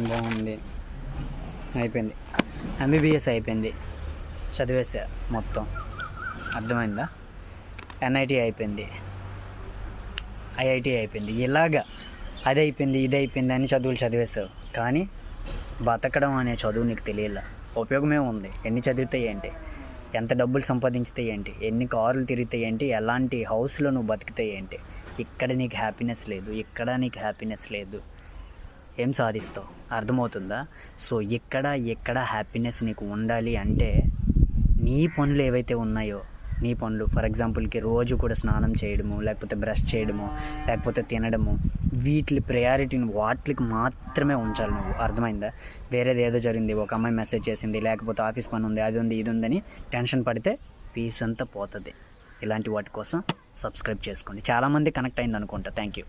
బాగుంది. అయిపోయింది. ఎంబీబీఎస్ అయిపోయింది, చదివేసా మొత్తం. అర్థమైందా? ఎన్ఐటి అయిపోయింది, ఐఐటి అయిపోయింది. ఇలాగా అది అయిపోయింది, ఇది అయిపోయింది అని చదువులు చదివేసావు. కానీ బతకడం అనే చదువు నీకు తెలియలా. ఉపయోగమే ఉంది. ఎన్ని చదివితే ఏంటి, ఎంత డబ్బులు సంపాదించితే ఏంటి, ఎన్ని కార్లు తిరిగితే ఏంటి, ఎలాంటి హౌస్లో నువ్వు బతికితే ఏంటి. ఇక్కడ నీకు హ్యాపీనెస్ లేదు, ఇక్కడ నీకు హ్యాపీనెస్ లేదు. ఏం సాధిస్తావు? అర్థమవుతుందా? సో ఎక్కడ హ్యాపీనెస్ నీకు ఉండాలి అంటే నీ పనులు ఏవైతే ఉన్నాయో, నీ పనులు, ఫర్ ఎగ్జాంపుల్కి రోజు కూడా స్నానం చేయడము, లేకపోతే బ్రష్ చేయడము, లేకపోతే తినడము, వీటి ప్రయారిటీని వాటికి మాత్రమే ఉంచాలి నువ్వు. అర్థమైందా? వేరేది ఏదో జరిగింది, ఒక అమ్మాయి మెసేజ్ చేసింది, లేకపోతే ఆఫీస్ పని ఉంది, అది ఉంది, ఇది ఉందని టెన్షన్ పడితే పీస్ అంతా పోతుంది. ఇలాంటి వాటి కోసం సబ్స్క్రైబ్ చేసుకోండి. చాలామంది కనెక్ట్ అయింది అనుకుంటా. Thank you.